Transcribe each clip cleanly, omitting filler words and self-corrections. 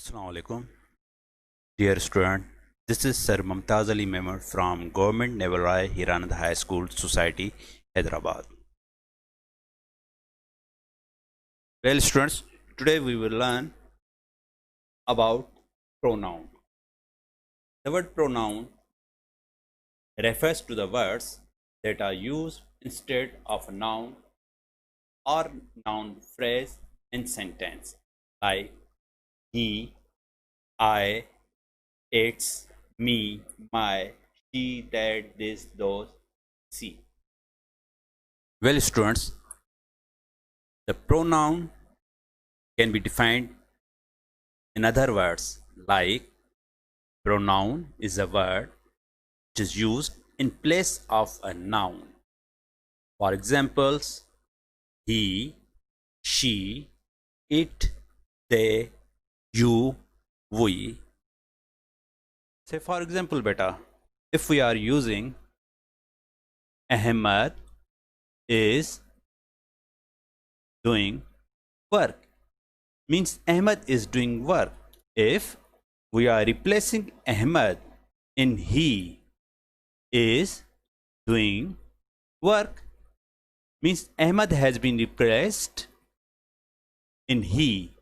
Assalamu alaikum. Dear student, this is Sir Mumtaz Ali Memon from Government Naval Rai Hiranand High School Society, Hyderabad. Well, students, today we will learn about pronoun. The word pronoun refers to the words that are used instead of a noun or noun phrase in sentence, like he, I, it's, me, my, she, that, this, those, she. Well, students, the pronoun can be defined in other words like pronoun is a word which is used in place of a noun. For examples, he, she, it, they, you, we. Say for example, beta, if we are using Ahmad is doing work, means Ahmad is doing work. If we are replacing Ahmad in he is doing work, means Ahmad has been replaced in he,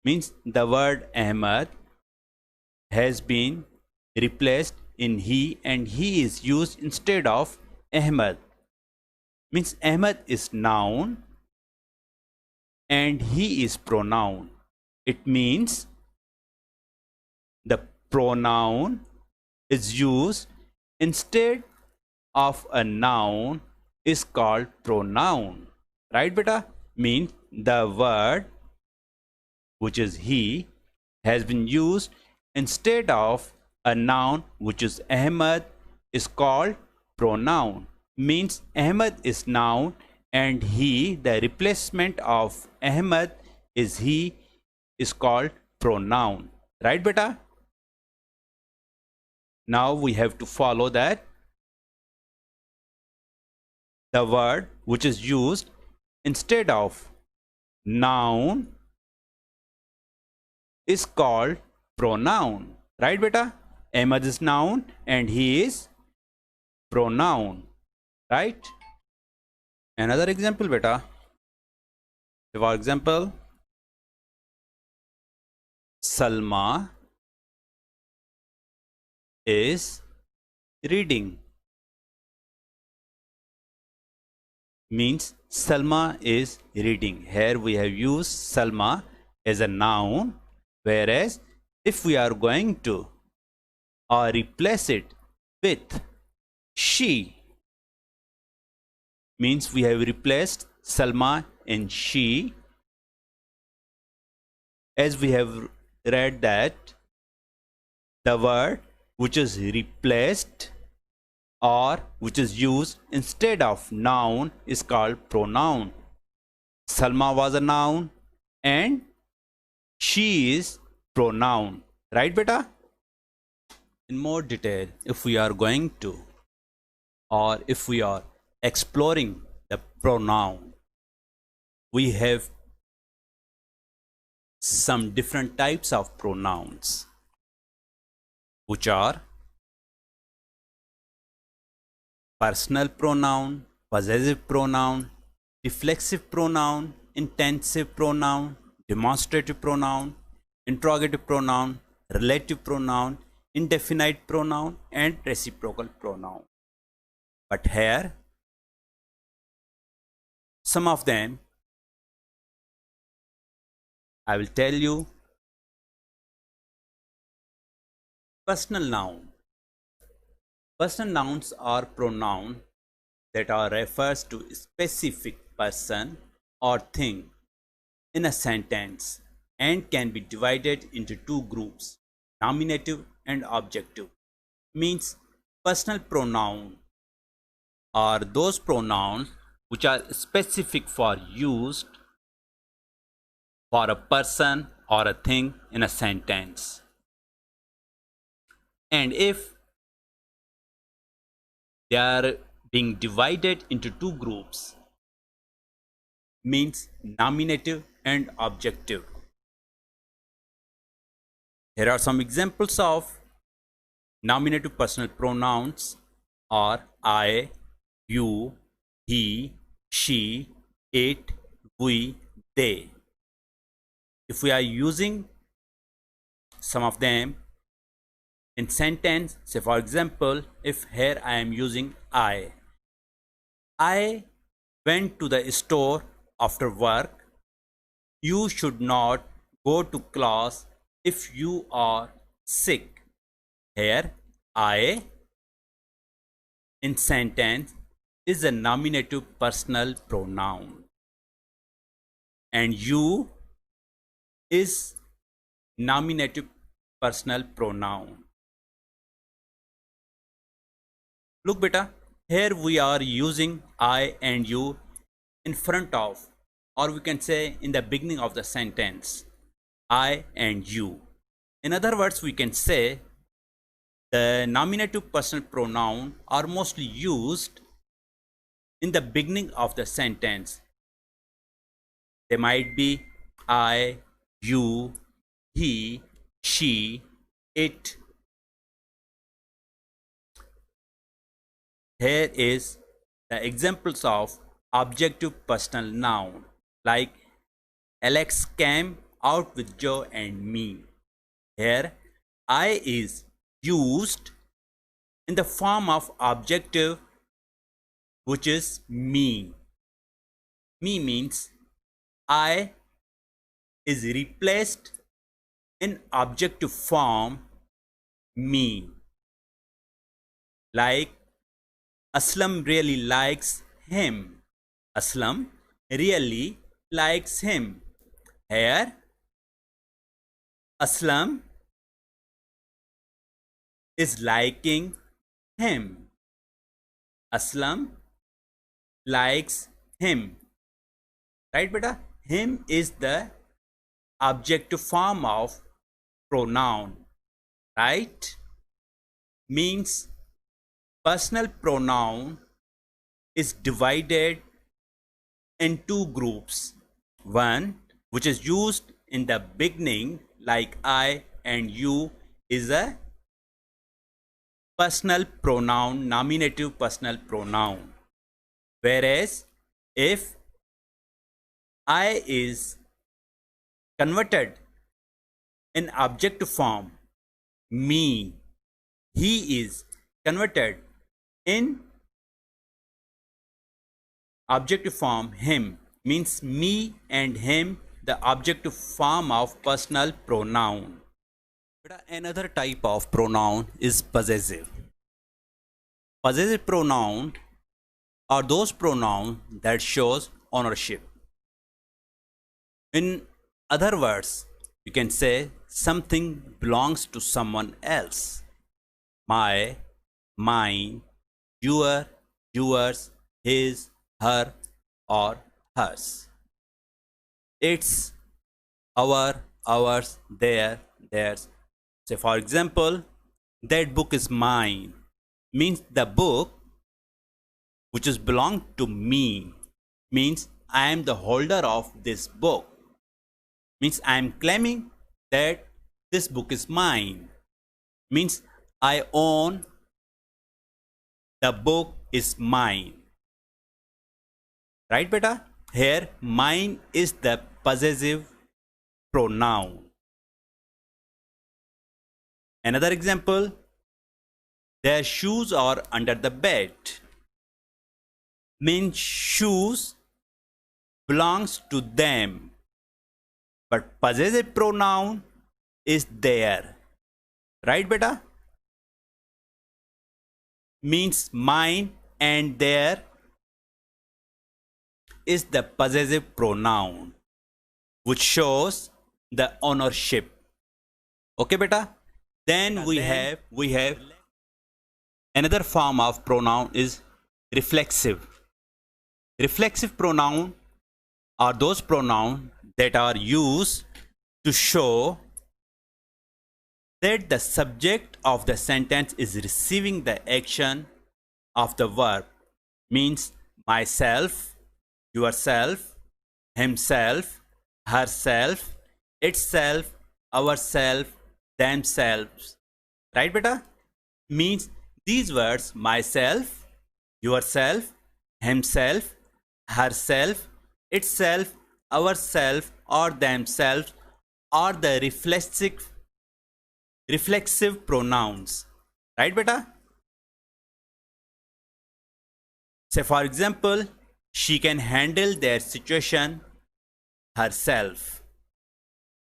means the word Ahmad has been replaced in he and he is used instead of Ahmad, means Ahmad is noun and he is pronoun. It means the pronoun is used instead of a noun is called pronoun, right beta? Means the word which is he has been used instead of a noun which is Ahmad is called pronoun. Means Ahmad is noun and he, the replacement of Ahmad is he, is called pronoun, right beta? Now we have to follow that the word which is used instead of noun is called pronoun, right beta? Ahmad is noun and he is pronoun, right? Another example beta, for example, Salma is reading, means Salma is reading. Here we have used Salma as a noun, whereas if we are going to replace it with she, means we have replaced Salma in she, as we have read that the word which is replaced or which is used instead of noun is called pronoun. Salma was a noun and she is pronoun, right beta? In more detail, if we are going to or if we are exploring the pronoun, we have some different types of pronouns which are personal pronoun, possessive pronoun, reflexive pronoun, intensive pronoun, demonstrative pronoun, interrogative pronoun, relative pronoun, indefinite pronoun, and reciprocal pronoun. But here, some of them I will tell you. Personal noun. Personal nouns are pronouns that are refers to a specific person or thing in a sentence and can be divided into two groups, nominative and objective. Means personal pronoun are those pronouns which are specific for used for a person or a thing in a sentence. And if they are being divided into two groups, means nominative and objective. Here are some examples of nominative personal pronouns are I, you, he, she, it, we, they. If we are using some of them in sentence, say for example, if here I am using I went to the store after work. You should not go to class if you are sick. Here I in sentence is a nominative personal pronoun and you is nominative personal pronoun. Look beta, here we are using I and you in front of, or we can say in the beginning of the sentence, I and you. In other words, we can say the nominative personal pronoun are mostly used in the beginning of the sentence. They might be I, you, he, she, it. Here is the examples of objective personal noun like Alex came out with Joe and me. Here I is used in the form of objective, which is me. Me means I is replaced in objective form me. Like Aslam really likes him. Aslam really likes him. Here Aslam is liking him. Aslam likes him. Right beta? Him is the objective form of pronoun. Right? Means personal pronoun is divided in two groups. One which is used in the beginning like I and you is a personal pronoun, nominative personal pronoun. Whereas if I is converted in objective form me, he is converted in objective form him, means me and him the objective form of personal pronoun. Another type of pronoun is possessive. Possessive pronoun are those pronouns that shows ownership. In other words, you can say something belongs to someone else. My, mine, your, yours, his, her, or hers. It's our, ours, their, theirs. Say for example, that book is mine means the book which is belong to me, means I am the holder of this book, means I am claiming that this book is mine, means I own the book is mine. Right beta? Here mine is the possessive pronoun. Another example, their shoes are under the bed, means shoes belongs to them, but possessive pronoun is there. Right beta? Means mine and their is the possessive pronoun which shows the ownership. Okay beta? Then we have another form of pronoun is reflexive. Reflexive pronoun are those pronouns that are used to show that the subject of the sentence is receiving the action of the verb, means myself, yourself, himself, herself, itself, ourself, themselves. Right beta? Means these words myself, yourself, himself, herself, itself, ourself or themselves are the reflexive pronouns. Right beta? Say for example, she can handle their situation herself.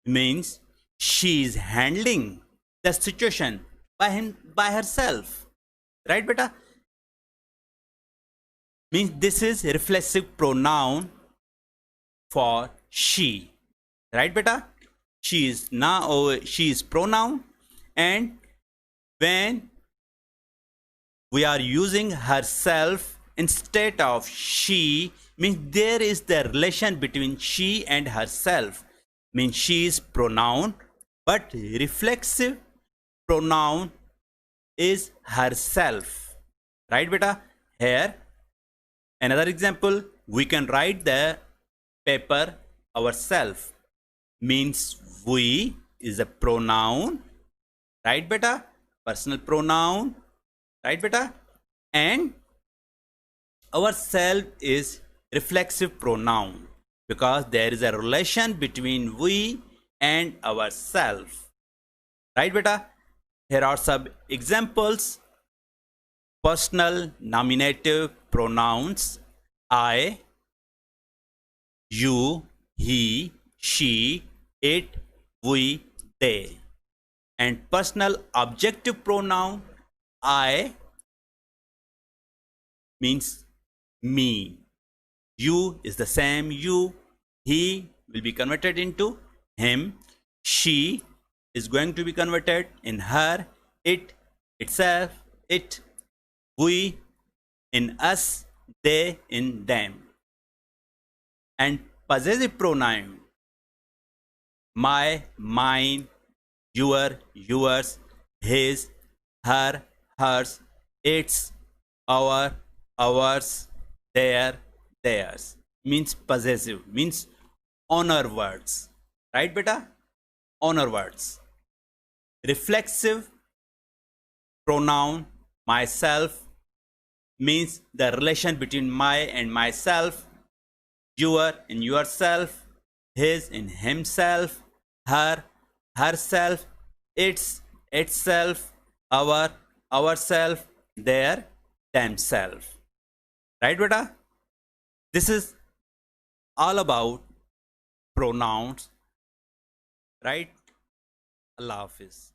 Means she is handling the situation by herself. Right beta? Means this is reflexive pronoun for she. Right beta? She is pronoun, and when we are using herself instead of she, means there is the relation between she and herself. Means she is pronoun, but reflexive pronoun is herself. Right beta? Here another example, we can write the paper ourselves. Means we is a pronoun. Right beta? Personal pronoun. Right beta? And ourself is reflexive pronoun, because there is a relation between we and ourself. Right beta? Here are some examples. Personal nominative pronouns: I, you, he, she, it, we, they. And personal objective pronoun: I means me, you is the same you, he will be converted into him, she is going to be converted in her, it itself it, we in us, they in them. And possessive pronoun: my, mine, your, yours, his, her, hers, its, our, ours, their, theirs. Means possessive, means honor words. Right beta? Honor words. Reflexive pronoun: myself means the relation between my and myself, your and yourself, his and himself, her, herself, its, itself, our, ourself, their, themselves. Right beta? This is all about pronouns. Right? Allah Hafiz.